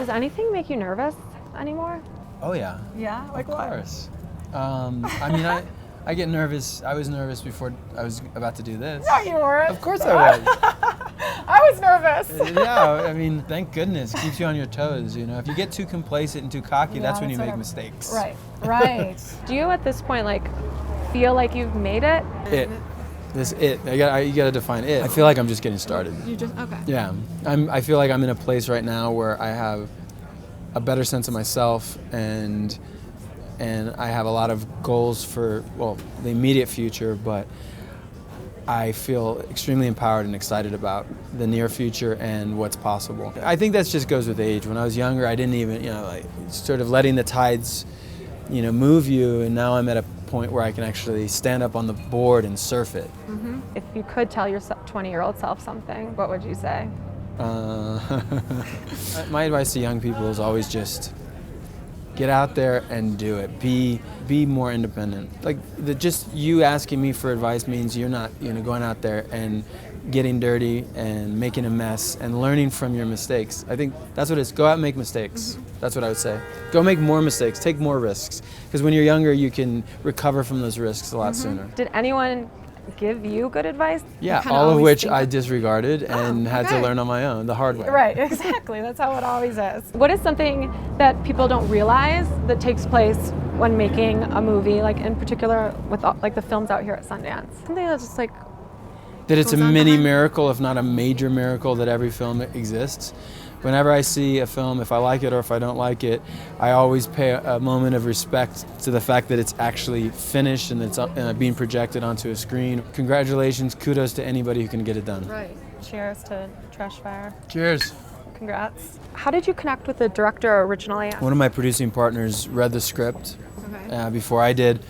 Does anything make you nervous anymore? Oh yeah. Yeah? Like what? Of course. I mean, I get nervous. I was nervous before I was about to do this. No, you weren't. Of course I was. I was nervous. Yeah, I mean, thank goodness. Keeps you on your toes, you know. If you get too complacent and too cocky, that's when you make mistakes. Right, right. Do you at this point, like, feel like you've made it? You gotta define it. I feel like I'm just getting started. You just, okay. Yeah, I feel like I'm in a place right now where I have a better sense of myself and I have a lot of goals for, well, the immediate future, but I feel extremely empowered and excited about the near future and what's possible. I think that just goes with age. When I was younger, I didn't even, like, sort of letting the tides, move you, and now I'm at a point where I can actually stand up on the board and surf it. Mm-hmm. If you could tell your 20-year-old self something, what would you say? My advice to young people is always just get out there and do it. Be more independent. Like, just you asking me for advice means you're not, going out there and getting dirty and making a mess and learning from your mistakes. I think that's what it is. Go out and make mistakes. Mm-hmm. That's what I would say. Go make more mistakes. Take more risks. Because when you're younger, you can recover from those risks a lot sooner. Did anyone give you good advice? Yeah, all of which I disregarded and had to learn on my own, the hard way. Right, exactly. That's how it always is. What is something that people don't realize that takes place when making a movie, like in particular with like the films out here at Sundance? Something that's just like... That it's a mini miracle, if not a major miracle, that every film exists. Whenever I see a film, if I like it or if I don't like it, I always pay a moment of respect to the fact that it's actually finished and it's being projected onto a screen. Congratulations, kudos to anybody who can get it done. Right. Cheers to Trash Fire. Cheers. Congrats. How did you connect with the director originally? One of my producing partners read the script before I did,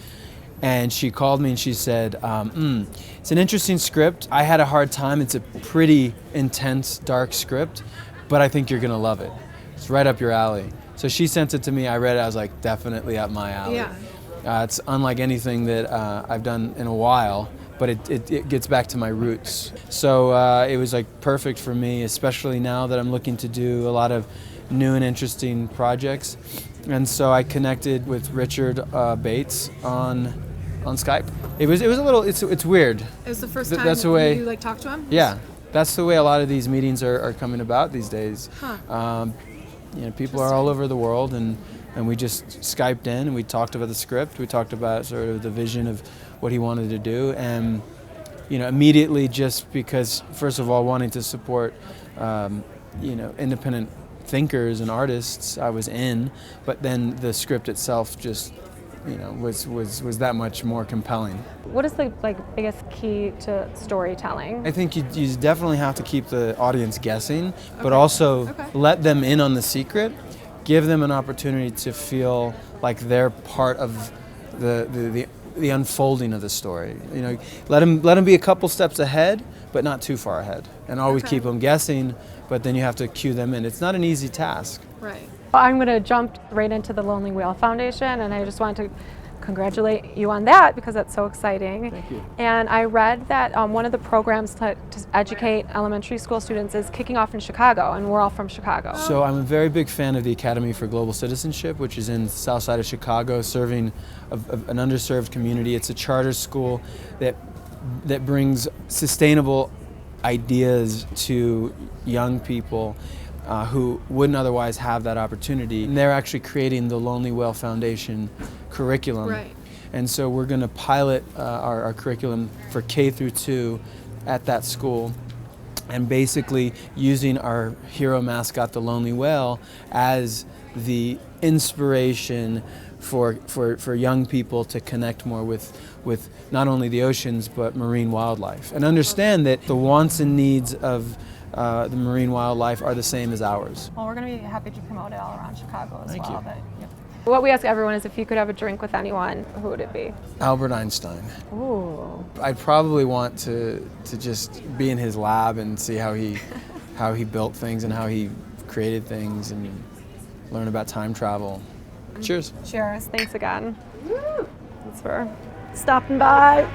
and she called me and she said, it's an interesting script. I had a hard time. It's a pretty intense, dark script, but I think you're going to love it. It's right up your alley. So she sent it to me. I read it. I was like, definitely up my alley. Yeah. It's unlike anything that I've done in a while, but it gets back to my roots. So it was like perfect for me, especially now that I'm looking to do a lot of new and interesting projects. And so I connected with Richard Bates on Skype. It was a little, it's weird. It was the first time you talked to him? Yeah. That's the way a lot of these meetings are coming about these days. Huh. People are all over the world, and we just Skyped in and we talked about the script. We talked about sort of the vision of what he wanted to do, and immediately, just because, first of all, wanting to support independent thinkers and artists, I was in. But then the script itself just was that much more compelling. What is the biggest key to storytelling? I think you definitely have to keep the audience guessing, but also let them in on the secret. Give them an opportunity to feel like they're part of the unfolding of the story. Let them be a couple steps ahead, but not too far ahead, and always keep them guessing. But then you have to cue them in. It's not an easy task. Right. I'm going to jump right into the Lonely Whale Foundation, and I just wanted to congratulate you on that because that's so exciting. Thank you. And I read that one of the programs to educate elementary school students is kicking off in Chicago, and we're all from Chicago. So I'm a very big fan of the Academy for Global Citizenship, which is in the south side of Chicago, serving an underserved community. It's a charter school that brings sustainable ideas to young people who wouldn't otherwise have that opportunity. And they're actually creating the Lonely Whale Foundation curriculum. Right. And so we're going to pilot our curriculum for K through 2 at that school, and basically using our hero mascot, the Lonely Whale, as the inspiration for young people to connect more with not only the oceans but marine wildlife, and understand that the wants and needs of the marine wildlife are the same as ours. Well, we're going to be happy to promote it all around Chicago as Thank well. you. But, yep. What we ask everyone is if you could have a drink with anyone, who would it be? Albert Einstein. Ooh. I'd probably want to just be in his lab and see how he built things and how he created things, and learn about time travel. Cheers. Cheers. Thanks again. Thanks for stopping by.